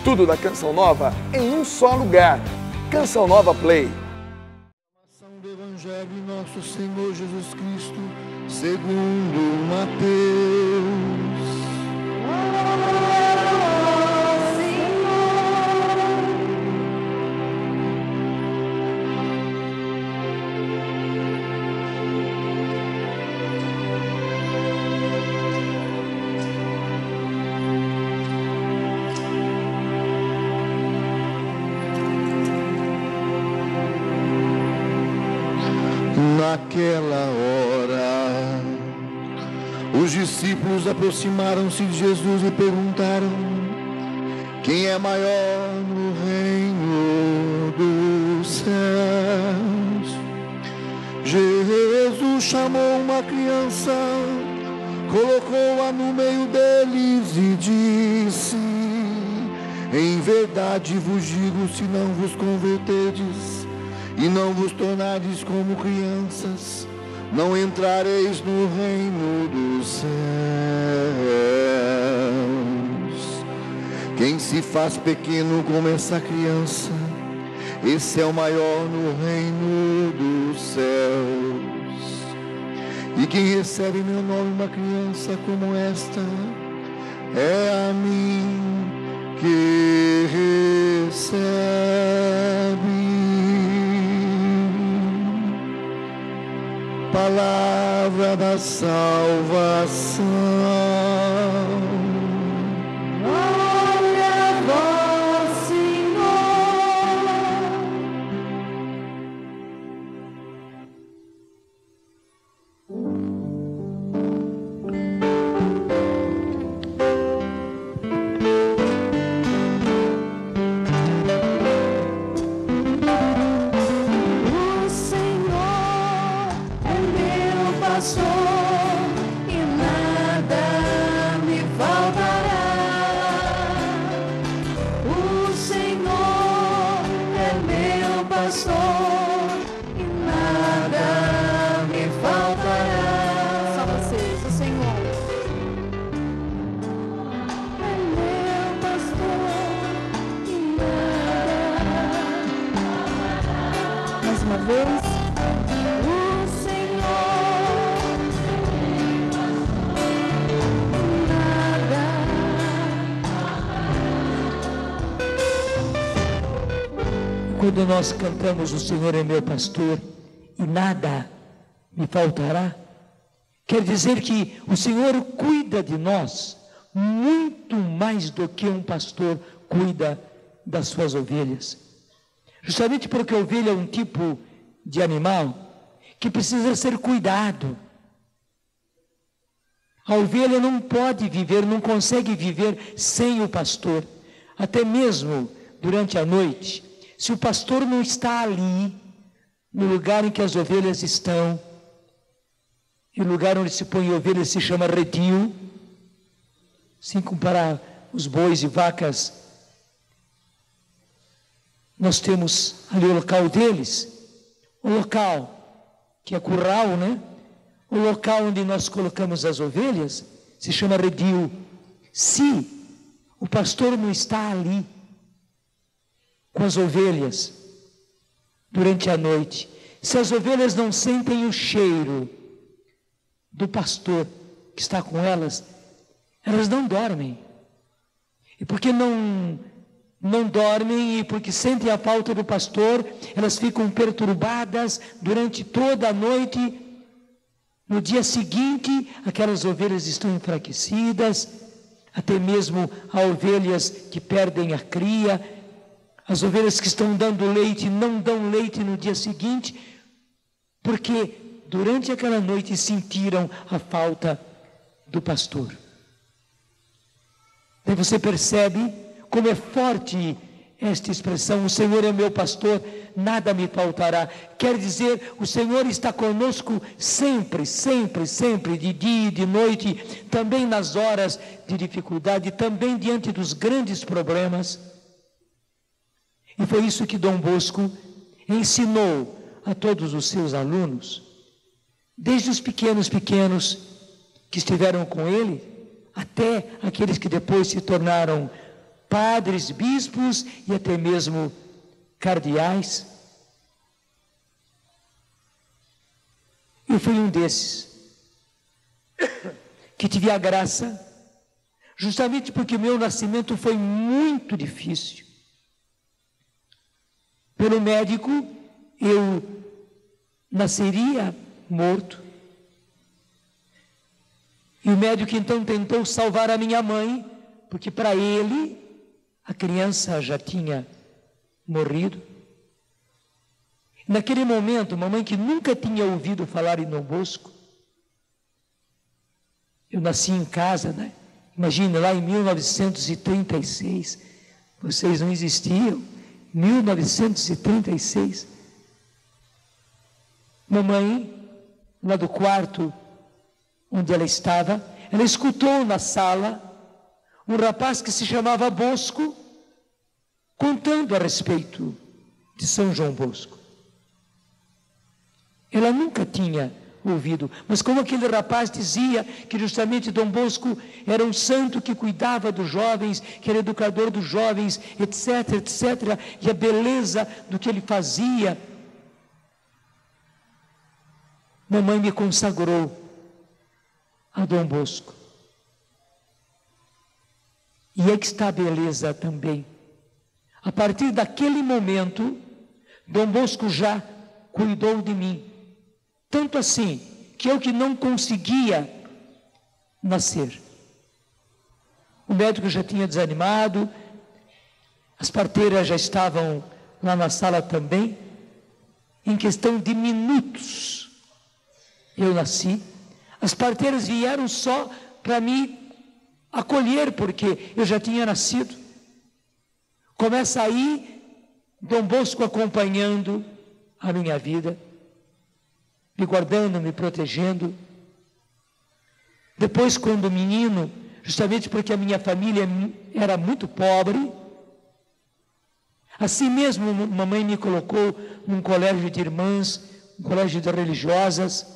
Tudo da Canção Nova em um só lugar. Canção Nova Play. Do Evangelho de Nosso Senhor Jesus Cristo, segundo Mateus. Naquela hora, os discípulos aproximaram-se de Jesus e perguntaram: quem é maior no reino dos céus? Jesus chamou uma criança, colocou-a no meio deles e disse: em verdade vos digo, se não vos converterdes e não vos tornardes como crianças, não entrareis no reino dos céus. Quem se faz pequeno como essa criança, esse é o maior no reino dos céus. E quem recebe em meu nome uma criança como esta, é a mim que recebe. Palavra da salvação. Glória a vós, Senhor. Quando nós cantamos "O Senhor é meu pastor e nada me faltará", quer dizer que o Senhor cuida de nós muito mais do que um pastor cuida das suas ovelhas. Justamente porque a ovelha é um tipo de animal que precisa ser cuidado. A ovelha não pode viver, não consegue viver sem o pastor, até mesmo durante a noite. Se o pastor não está ali, no lugar em que as ovelhas estão, e o lugar onde se põe ovelhas se chama redil, assim como para os bois e vacas, nós temos ali o local deles, o local que é curral, né? O local onde nós colocamos as ovelhas se chama redil. Se o pastor não está ali com as ovelhas durante a noite, se as ovelhas não sentem o cheiro do pastor que está com elas, elas não dormem. E porque não dormem e porque sentem a falta do pastor, elas ficam perturbadas durante toda a noite. No dia seguinte, aquelas ovelhas estão enfraquecidas, até mesmo há ovelhas que perdem a cria. As ovelhas que estão dando leite não dão leite no dia seguinte, porque durante aquela noite sentiram a falta do pastor. Daí você percebe como é forte esta expressão: o Senhor é meu pastor, nada me faltará. Quer dizer, o Senhor está conosco sempre, sempre, sempre, de dia e de noite, também nas horas de dificuldade, também diante dos grandes problemas. E foi isso que Dom Bosco ensinou a todos os seus alunos, desde os pequenos que estiveram com ele, até aqueles que depois se tornaram padres, bispos e até mesmo cardeais. Eu fui um desses que tive a graça, justamente porque o meu nascimento foi muito difícil. Pelo médico, eu nasceria morto. E o médico então tentou salvar a minha mãe, porque para ele a criança já tinha morrido. Naquele momento, mamãe que nunca tinha ouvido falar em Dom Bosco, eu nasci em casa, né? Imagina, lá em 1936, vocês não existiam, 1936. Mamãe, lá do quarto onde ela estava, ela escutou na sala um rapaz que se chamava Bosco, contando a respeito de São João Bosco. Ela nunca tinha ouvido, mas como aquele rapaz dizia que justamente Dom Bosco era um santo que cuidava dos jovens, que era educador dos jovens, etc, etc, e a beleza do que ele fazia, mamãe me consagrou a Dom Bosco. E é que está a beleza também. A partir daquele momento, Dom Bosco já cuidou de mim. Tanto assim, que eu que não conseguia nascer. O médico já tinha desanimado, as parteiras já estavam lá na sala também. Em questão de minutos, eu nasci. As parteiras vieram só para me acolher, porque eu já tinha nascido. Começa aí Dom Bosco acompanhando a minha vida, me guardando, me protegendo. Depois, quando menino, justamente porque a minha família era muito pobre, assim mesmo mamãe me colocou num colégio de irmãs, um colégio de religiosas,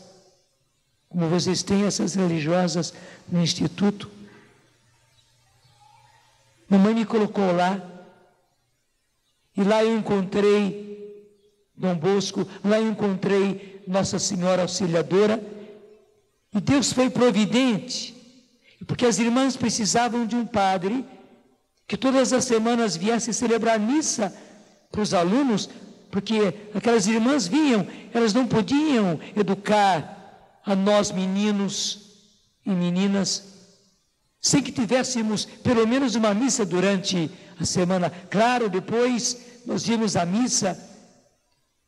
como vocês têm essas religiosas no instituto. Mamãe me colocou lá, e lá eu encontrei Dom Bosco, lá eu encontrei Nossa Senhora Auxiliadora, e Deus foi providente, porque as irmãs precisavam de um padre que todas as semanas viesse celebrar missa para os alunos, porque aquelas irmãs vinham, elas não podiam educar a nós meninos e meninas sem que tivéssemos pelo menos uma missa durante a semana. Claro, depois nós íamos à missa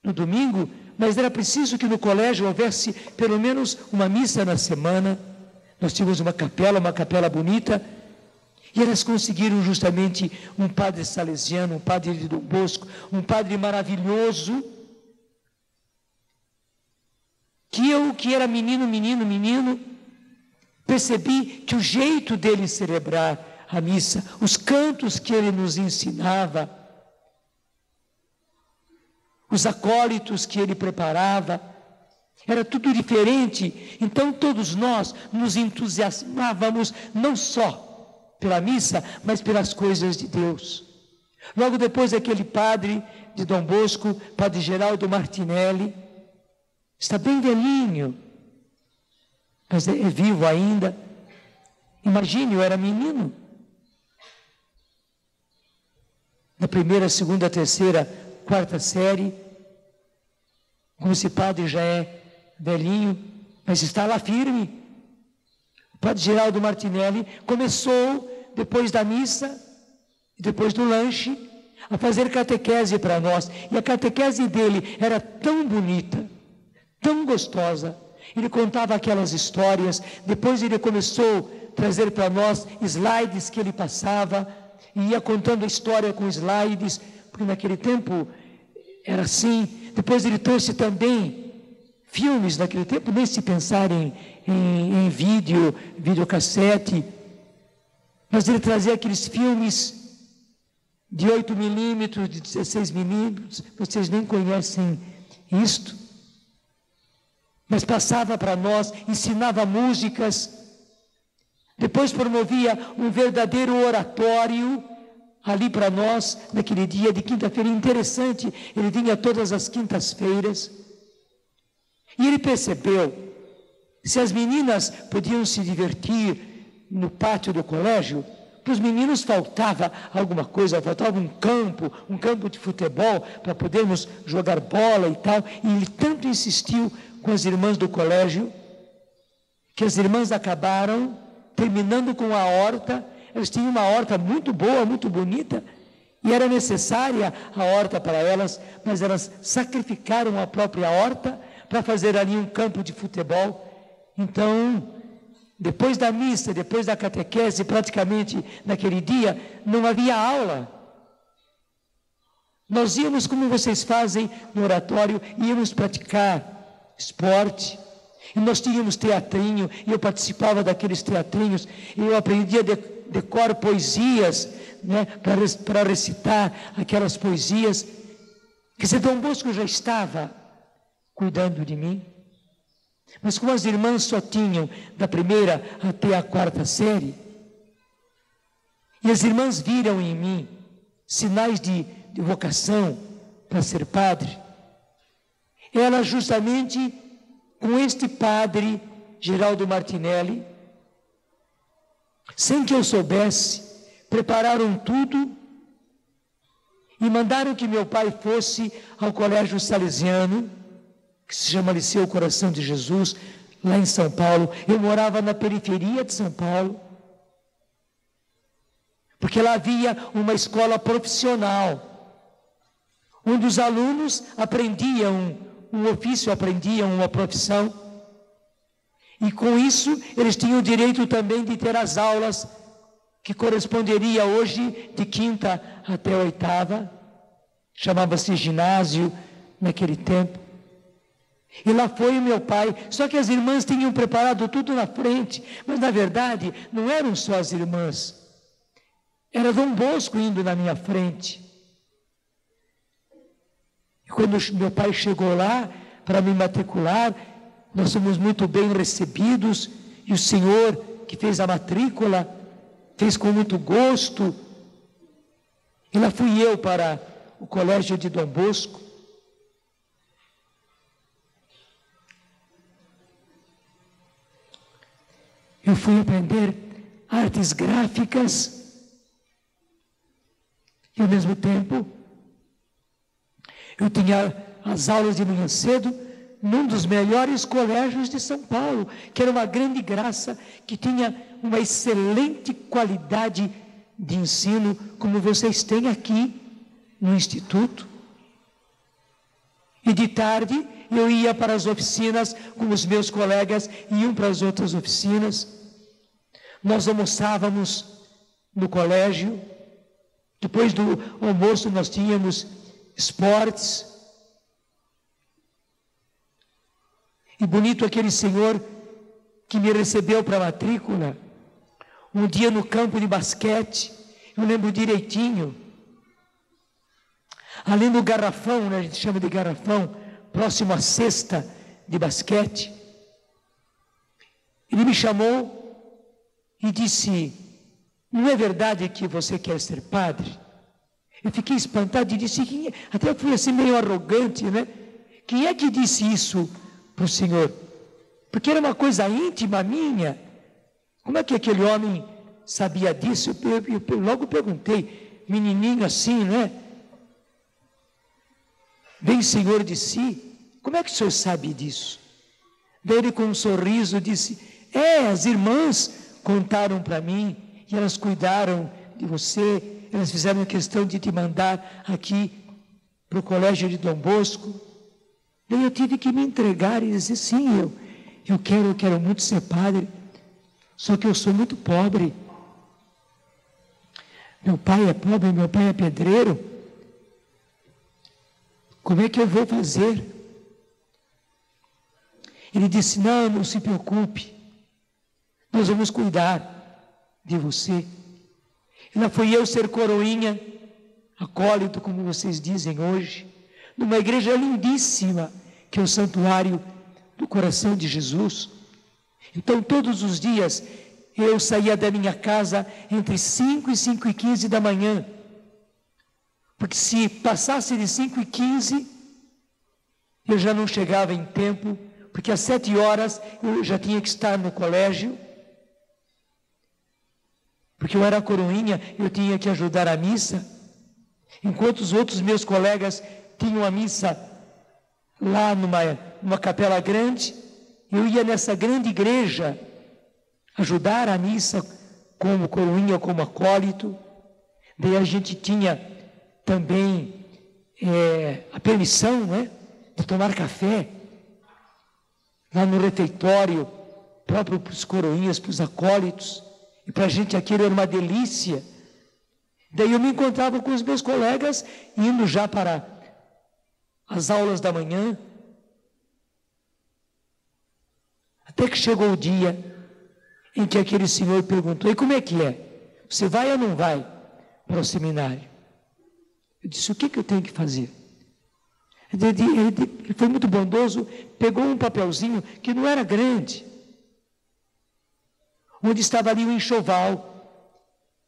no domingo, mas era preciso que no colégio houvesse pelo menos uma missa na semana. Nós tínhamos uma capela bonita, e elas conseguiram justamente um padre salesiano, um padre de Dom Bosco, um padre maravilhoso, que eu, que era menino, percebi que o jeito dele celebrar a missa, os cantos que ele nos ensinava, os acólitos que ele preparava, era tudo diferente. Então todos nós nos entusiasmávamos não só pela missa, mas pelas coisas de Deus. Logo depois, aquele padre de Dom Bosco, padre Geraldo Martinelli, está bem velhinho, mas é vivo ainda. Imagine, eu era menino. Na primeira, segunda, terceira, quarta série, como esse padre já é velhinho, mas está lá firme. O padre Geraldo Martinelli começou, depois da missa, depois do lanche, a fazer catequese para nós. E a catequese dele era tão bonita, tão gostosa. Ele contava aquelas histórias, depois ele começou a trazer para nós slides que ele passava, e ia contando a história com slides, porque naquele tempo era assim. Depois ele trouxe também filmes, naquele tempo nem se pensar em videocassete, mas ele trazia aqueles filmes de 8 milímetros, de 16 milímetros, vocês nem conhecem isto, mas passava para nós, ensinava músicas, depois promovia um verdadeiro oratório ali para nós, naquele dia de quinta-feira. Interessante, ele vinha todas as quintas-feiras. E ele percebeu, se as meninas podiam se divertir no pátio do colégio, para os meninos faltava alguma coisa, faltava um campo de futebol, para podermos jogar bola e tal. E ele tanto insistiu com as irmãs do colégio, que as irmãs acabaram terminando com a horta. Elas tinham uma horta muito boa, muito bonita, e era necessária a horta para elas, mas elas sacrificaram a própria horta para fazer ali um campo de futebol. Então, depois da missa, depois da catequese, praticamente naquele dia, não havia aula. Nós íamos, como vocês fazem no oratório, íamos praticar esporte. E nós tínhamos teatrinho, e eu participava daqueles teatrinhos, e eu aprendia decor poesias, né, para recitar aquelas poesias. Quer dizer, Dom Bosco já estava cuidando de mim. Mas como as irmãs só tinham da primeira até a quarta série, e as irmãs viram em mim sinais de vocação para ser padre, ela justamente com este padre, Geraldo Martinelli, sem que eu soubesse, prepararam tudo e mandaram que meu pai fosse ao colégio salesiano, que se chama Liceu Coração de Jesus, lá em São Paulo. Eu morava na periferia de São Paulo, porque lá havia uma escola profissional, onde os alunos aprendiam um ofício, aprendiam uma profissão, e com isso eles tinham o direito também de ter as aulas que corresponderia hoje de quinta até oitava, chamava-se ginásio naquele tempo. E lá foi o meu pai, só que as irmãs tinham preparado tudo na frente, mas na verdade não eram só as irmãs, era Dom Bosco indo na minha frente. E quando meu pai chegou lá para me matricular, nós fomos muito bem recebidos, e o senhor que fez a matrícula fez com muito gosto. E lá fui eu para o colégio de Dom Bosco. Eu fui aprender artes gráficas e, ao mesmo tempo, eu tinha as aulas de manhã cedo num dos melhores colégios de São Paulo, que era uma grande graça, que tinha uma excelente qualidade de ensino, como vocês têm aqui no Instituto. E de tarde eu ia para as oficinas com os meus colegas, iam para as outras oficinas. Nós almoçávamos no colégio, depois do almoço nós tínhamos esportes. E bonito aquele senhor que me recebeu para a matrícula, um dia no campo de basquete, eu lembro direitinho, ali no garrafão, né, a gente chama de garrafão, próximo à cesta de basquete, ele me chamou e disse: não é verdade que você quer ser padre? Eu fiquei espantado e disse, até fui assim meio arrogante, né? Quem é que disse isso para o senhor? Porque era uma coisa íntima minha. Como é que aquele homem sabia disso? Eu logo perguntei, menininho assim, né? Bem senhor de si, como é que o senhor sabe disso? Daí ele com um sorriso disse, as irmãs contaram para mim, e elas cuidaram de você, elas fizeram questão de te mandar aqui para o colégio de Dom Bosco. Daí eu tive que me entregar e dizer, sim, eu quero muito ser padre, só que eu sou muito pobre. Meu pai é pobre, meu pai é pedreiro. Como é que eu vou fazer? Ele disse, não se preocupe, nós vamos cuidar de você. E lá fui eu ser coroinha, acólito, como vocês dizem hoje, numa igreja lindíssima, que é o Santuário do Coração de Jesus. Então, todos os dias, eu saía da minha casa entre 5 e 5:15 da manhã, porque se passasse de 5h15, eu já não chegava em tempo, porque às 7h eu já tinha que estar no colégio, porque eu era coroinha, eu tinha que ajudar a missa, enquanto os outros meus colegas tinham a missa lá numa capela grande, eu ia nessa grande igreja ajudar a missa como coroinha, como acólito. Daí a gente tinha também a permissão, né, de tomar café lá no refeitório, próprio para os coroinhas, para os acólitos, e para a gente aquilo era uma delícia. Daí eu me encontrava com os meus colegas, indo já para as aulas da manhã, até que chegou o dia em que aquele senhor perguntou: e como é que é? Você vai ou não vai para o seminário? Eu disse: o que eu tenho que fazer? Ele foi muito bondoso, pegou um papelzinho que não era grande, onde estava ali o enxoval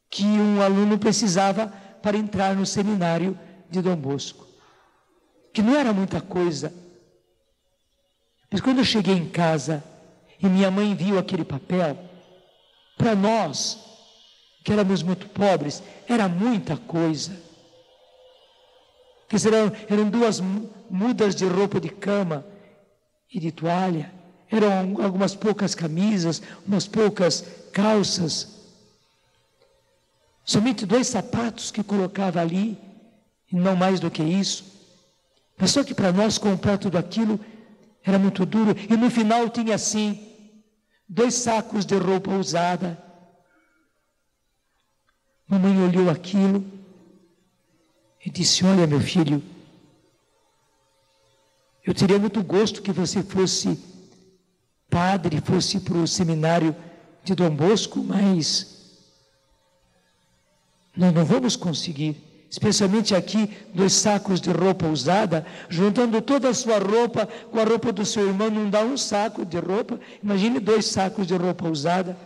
que um aluno precisava para entrar no seminário de Dom Bosco, que não era muita coisa. Mas quando eu cheguei em casa e minha mãe viu aquele papel, para nós, que éramos muito pobres, era muita coisa. Porque eram 2 mudas de roupa de cama e de toalha, eram algumas poucas camisas, umas poucas calças, somente 2 sapatos que colocava ali, e não mais do que isso. Mas só que para nós comprar tudo aquilo era muito duro, e no final tinha assim 2 sacos de roupa usada. Mamãe olhou aquilo e disse: olha, meu filho, eu teria muito gosto que você fosse padre, fosse para o seminário de Dom Bosco, mas nós não vamos conseguir. Especialmente aqui, 2 sacos de roupa usada, juntando toda a sua roupa com a roupa do seu irmão, não dá um saco de roupa. Imagine 2 sacos de roupa usada.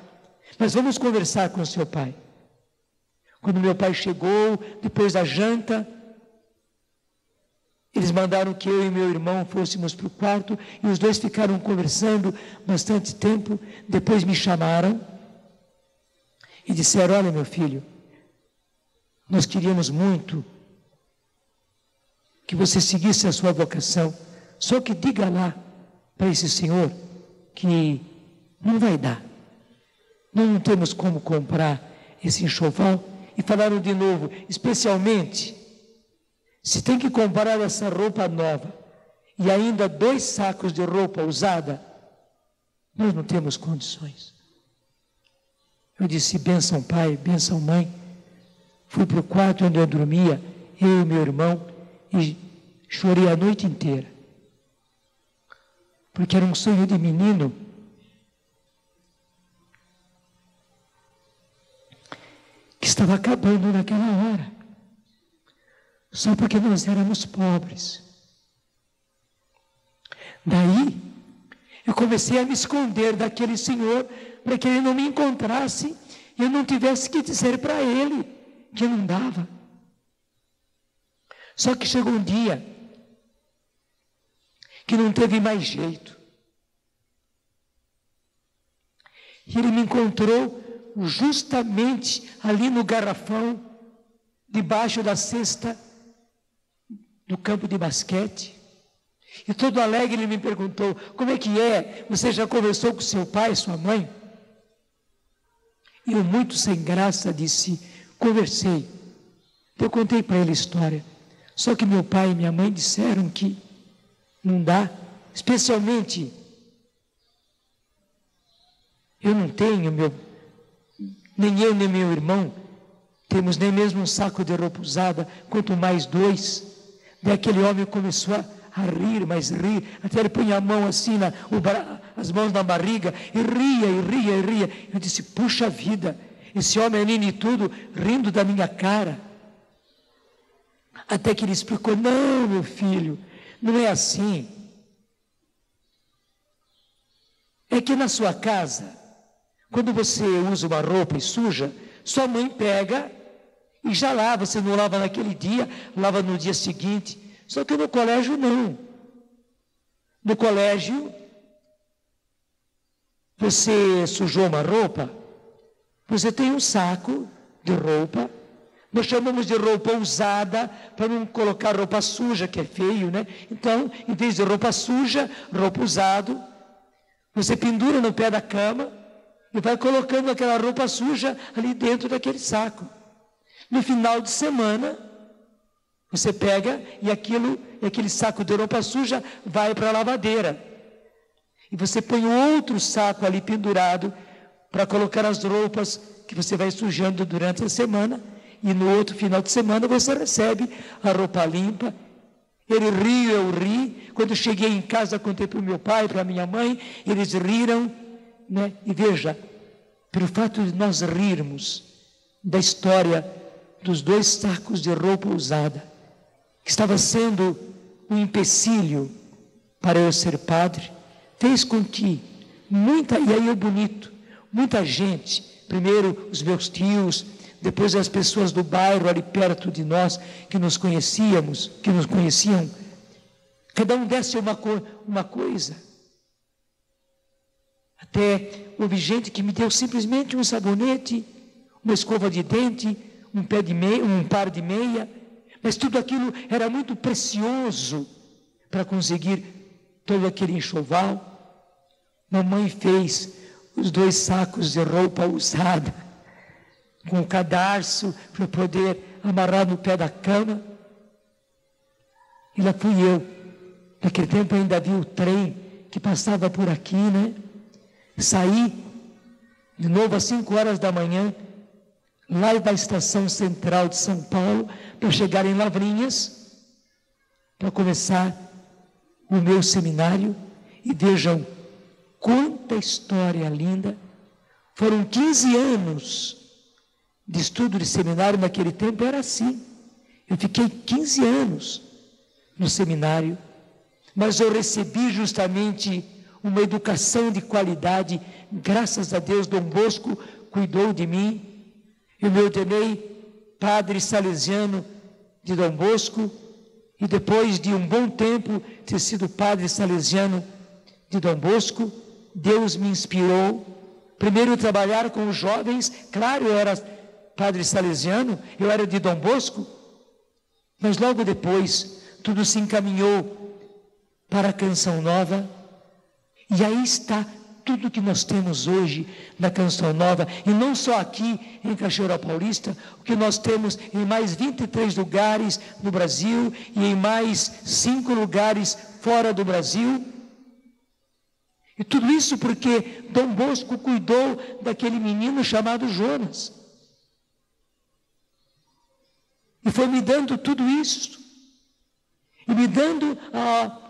Mas vamos conversar com seu pai. Quando meu pai chegou, depois da janta, eles mandaram que eu e meu irmão fôssemos para o quarto, e os 2 ficaram conversando bastante tempo. Depois me chamaram e disseram: olha, meu filho, nós queríamos muito que você seguisse a sua vocação, só que diga lá para esse senhor que não vai dar, nós não temos como comprar esse enxoval. E falaram de novo: especialmente se tem que comprar essa roupa nova e ainda 2 sacos de roupa usada, nós não temos condições. Eu disse: bênção pai, bênção mãe. Fui para o quarto onde eu dormia, eu e meu irmão, e chorei a noite inteira, porque era um sonho de menino que estava acabando naquela hora, só porque nós éramos pobres. Daí, eu comecei a me esconder daquele senhor, para que ele não me encontrasse e eu não tivesse que dizer para ele que não dava. Só que chegou um dia que não teve mais jeito. E ele me encontrou justamente ali no garrafão, debaixo da cesta do campo de basquete. E todo alegre ele me perguntou: como é que é? Você já conversou com seu pai, sua mãe? E eu, muito sem graça, disse: conversei. Eu contei para ele a história. Só que meu pai e minha mãe disseram que não dá. Especialmente, eu não tenho, nem eu nem meu irmão, temos nem mesmo um saco de roupa usada, quanto mais 2. Daí aquele homem começou a rir, mas rir, até ele punha a mão assim, as mãos na barriga, e ria, e ria, e ria. Eu disse: puxa vida, esse homem é menino e tudo, rindo da minha cara. Até que ele explicou: não, meu filho, não é assim. É que na sua casa, quando você usa uma roupa e suja, sua mãe pega E já lá, você não lava naquele dia, lava no dia seguinte. Só que no colégio não. No colégio, você sujou uma roupa, você tem um saco de roupa. Nós chamamos de roupa usada, para não colocar roupa suja, que é feio, né? Então, em vez de roupa suja, roupa usada, você pendura no pé da cama e vai colocando aquela roupa suja ali dentro daquele saco. No final de semana, você pega e aquele saco de roupa suja vai para a lavadeira. E você põe outro saco ali pendurado para colocar as roupas que você vai sujando durante a semana. E no outro final de semana você recebe a roupa limpa. Ele riu, eu ri. Quando eu cheguei em casa, contei para o meu pai, para a minha mãe, eles riram, né? E veja, pelo fato de nós rirmos da história dos 2 sacos de roupa usada, que estava sendo um empecilho para eu ser padre, fez com que e aí é bonito, muita gente, primeiro os meus tios, depois as pessoas do bairro ali perto de nós, que nos conheciam, cada um desse uma coisa. Até houve gente que me deu simplesmente um sabonete, uma escova de dente, um par de meia, mas tudo aquilo era muito precioso para conseguir todo aquele enxoval. Mamãe fez os 2 sacos de roupa usada, com o cadarço para poder amarrar no pé da cama. E lá fui eu. Naquele tempo ainda havia o trem que passava por aqui, né? Saí de novo às 5 horas da manhã, lá da estação central de São Paulo, para chegar em Lavrinhas, para começar o meu seminário. E vejam quanta história linda. Foram 15 anos de estudo de seminário. Naquele tempo era assim. Eu fiquei 15 anos no seminário, mas eu recebi justamente uma educação de qualidade. Graças a Deus, Dom Bosco cuidou de mim. Eu me ordenei padre salesiano de Dom Bosco, e depois de um bom tempo ter sido padre salesiano de Dom Bosco, Deus me inspirou, primeiro a trabalhar com os jovens. Claro, eu era padre salesiano, eu era de Dom Bosco, mas logo depois tudo se encaminhou para a Canção Nova, e aí está tudo que nós temos hoje na Canção Nova, e não só aqui em Cachoeira Paulista, o que nós temos em mais 23 lugares no Brasil e em mais 5 lugares fora do Brasil. E tudo isso porque Dom Bosco cuidou daquele menino chamado Jonas. E foi me dando tudo isso, e me dando a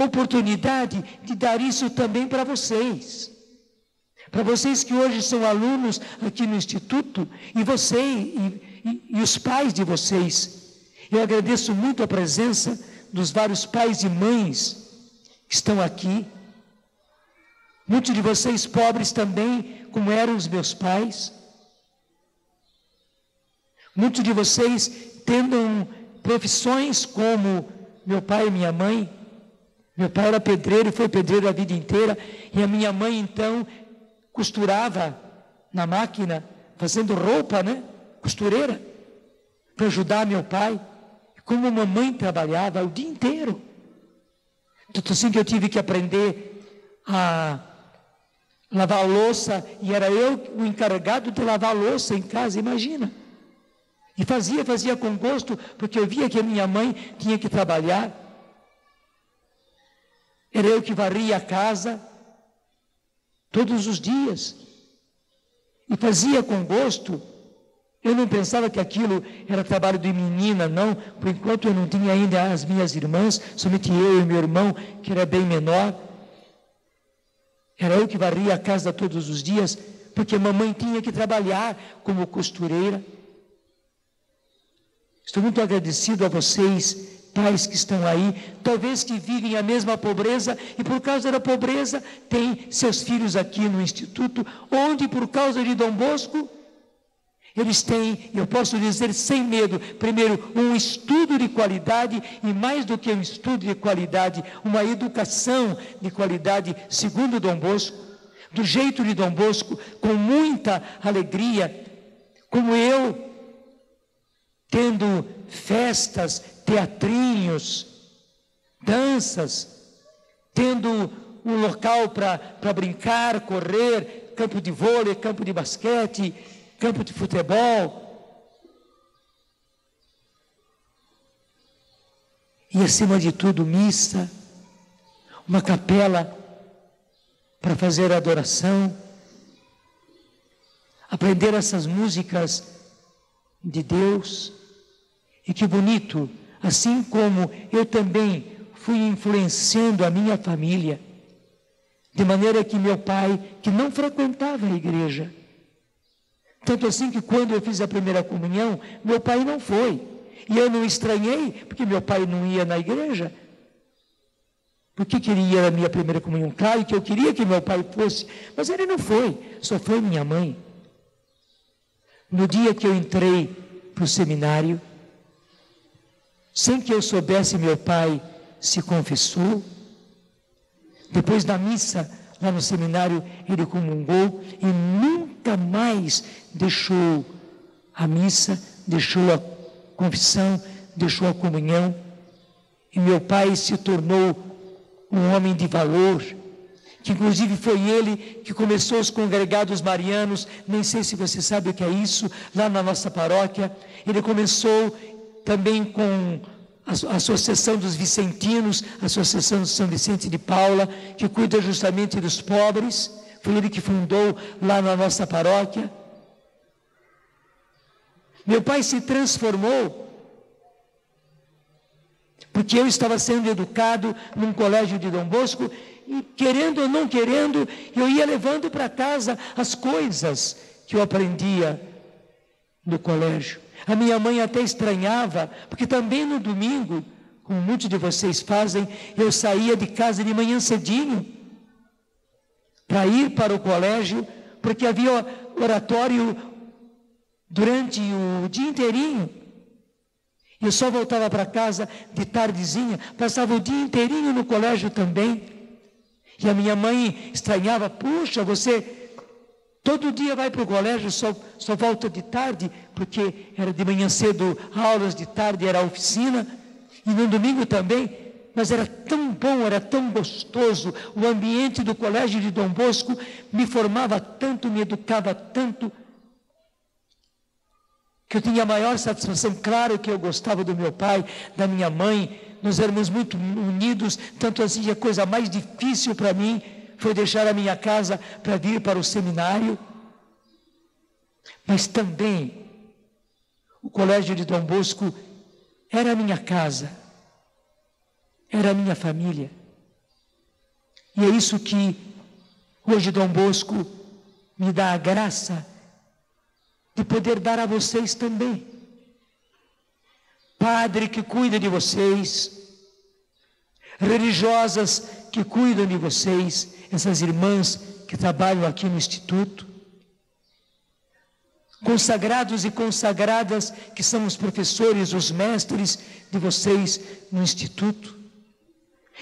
oportunidade de dar isso também para vocês. Para vocês que hoje são alunos aqui no Instituto, e você e os pais de vocês. Eu agradeço muito a presença dos vários pais e mães que estão aqui. Muitos de vocês pobres também, como eram os meus pais. Muitos de vocês tendo profissões como meu pai e minha mãe. Meu pai era pedreiro e foi pedreiro a vida inteira, e a minha mãe então costurava na máquina, fazendo roupa, né? Costureira, para ajudar meu pai. Como a mamãe trabalhava o dia inteiro. Tanto assim que eu tive que aprender a lavar a louça, e era eu o encarregado de lavar a louça em casa, imagina. E fazia com gosto, porque eu via que a minha mãe tinha que trabalhar. Era eu que varria a casa todos os dias. E fazia com gosto. Eu não pensava que aquilo era trabalho de menina, não. Por enquanto eu não tinha ainda as minhas irmãs, somente eu e meu irmão, que era bem menor. Era eu que varria a casa todos os dias, porque a mamãe tinha que trabalhar como costureira. Estou muito agradecido a vocês, pais que estão aí, talvez que vivem a mesma pobreza, e por causa da pobreza têm seus filhos aqui no Instituto, onde por causa de Dom Bosco Eles têm, eu posso dizer sem medo, primeiro, um estudo de qualidade e mais do que um estudo de qualidade, uma educação de qualidade, segundo Dom Bosco, do jeito de Dom Bosco, com muita alegria, como eu, tendo festas, teatrinhos, danças, tendo um local para brincar, correr, campo de vôlei, campo de basquete, campo de futebol. E acima de tudo, missa, uma capela para fazer adoração, aprender essas músicas de Deus. E que bonito, assim como eu também fui influenciando a minha família, de maneira que meu pai, que não frequentava a igreja, tanto assim que quando eu fiz a primeira comunhão, meu pai não foi. E eu não estranhei, porque meu pai não ia na igreja. Por que queria a minha primeira comunhão? Claro que eu queria que meu pai fosse, mas ele não foi, só foi minha mãe. No dia que eu entrei para o seminário, sem que eu soubesse, meu pai se confessou. Depois da missa, lá no seminário, ele comungou e nunca mais deixou a missa, deixou a confissão, deixou a comunhão. E meu pai se tornou um homem de valor, que inclusive foi ele que começou os congregados marianos, nem sei se você sabe o que é isso, lá na nossa paróquia. Ele começou também com a Associação dos Vicentinos, a Associação de São Vicente de Paula, que cuida justamente dos pobres. Foi ele que fundou lá na nossa paróquia. Meu pai se transformou, porque eu estava sendo educado num colégio de Dom Bosco, e querendo ou não querendo, eu ia levando para casa as coisas que eu aprendia no colégio. A minha mãe até estranhava, porque também no domingo, como muitos de vocês fazem, eu saía de casa de manhã cedinho para ir para o colégio, porque havia oratório durante o dia inteirinho. Eu só voltava para casa de tardezinha, passava o dia inteirinho no colégio também. E a minha mãe estranhava: puxa, você todo dia vai para o colégio, só volta de tarde, porque era de manhã cedo aulas, de tarde era oficina, e no domingo também. Mas era tão bom, era tão gostoso, o ambiente do colégio de Dom Bosco me formava tanto, me educava tanto, que eu tinha a maior satisfação. Claro que eu gostava do meu pai, da minha mãe, nós éramos muito unidos, tanto assim que a coisa mais difícil para mim foi deixar a minha casa para vir para o seminário. Mas também o colégio de Dom Bosco era a minha casa, era a minha família. E é isso que hoje Dom Bosco me dá a graça de poder dar a vocês também. Padre que cuida de vocês, religiosas que cuidam de vocês, essas irmãs que trabalham aqui no Instituto, consagrados e consagradas que são os professores, os mestres de vocês no Instituto,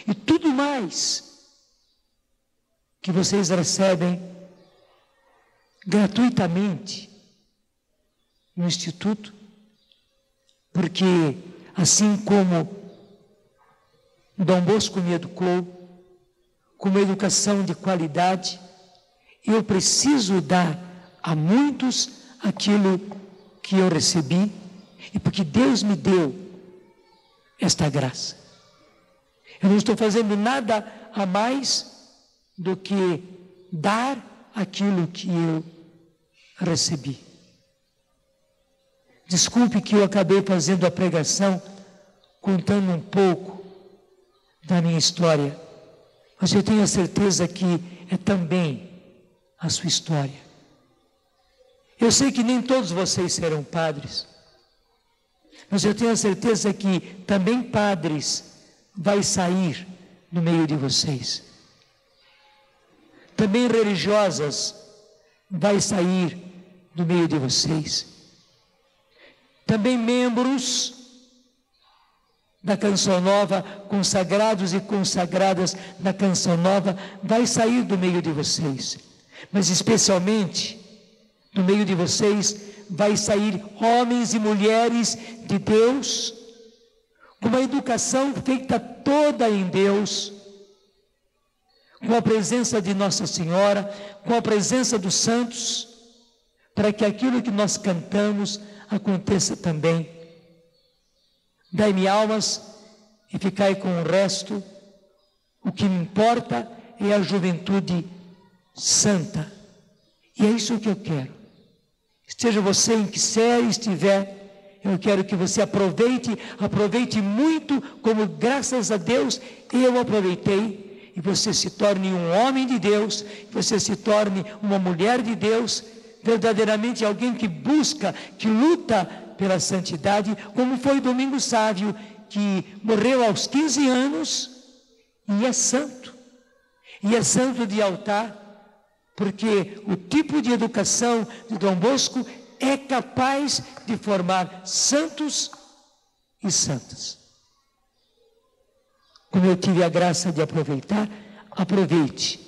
e tudo mais que vocês recebem gratuitamente no Instituto, porque assim como Dom Bosco me educou, com uma educação de qualidade, eu preciso dar a muitos aquilo que eu recebi, e porque Deus me deu esta graça. Eu não estou fazendo nada a mais do que dar aquilo que eu recebi. Desculpe que eu acabei fazendo a pregação contando um pouco da minha história, mas eu tenho a certeza que é também a sua história. Eu sei que nem todos vocês serão padres, mas eu tenho a certeza que também padres vai sair no meio de vocês. Também religiosas vai sair no meio de vocês. também membros da Canção Nova, consagrados e consagradas da Canção Nova, vai sair do meio de vocês. Mas especialmente, do meio de vocês, vai sair homens e mulheres de Deus, com uma educação feita toda em Deus, com a presença de Nossa Senhora, com a presença dos santos, para que aquilo que nós cantamos aconteça também. Dai-me almas e ficai com o resto. O que me importa é a juventude santa. E é isso que eu quero. Esteja você em que série estiver, eu quero que você aproveite muito, como graças a Deus eu aproveitei, e você se torne um homem de Deus, você se torne uma mulher de Deus, verdadeiramente alguém que busca, que luta pela santidade, como foi Domingos Sávio, que morreu aos 15 anos e é santo. E é santo de altar, porque o tipo de educação de Dom Bosco é capaz de formar santos e santas. Como eu tive a graça de aproveitar, aproveite.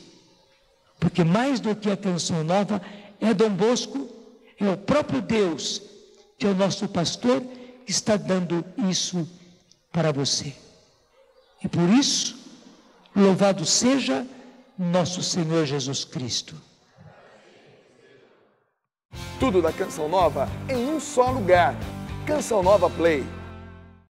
Porque mais do que a Canção Nova, é Dom Bosco, é o próprio Deus, que é o nosso pastor, que está dando isso para você. E por isso, louvado seja nosso Senhor Jesus Cristo. Tudo da Canção Nova em um só lugar. Canção Nova Play.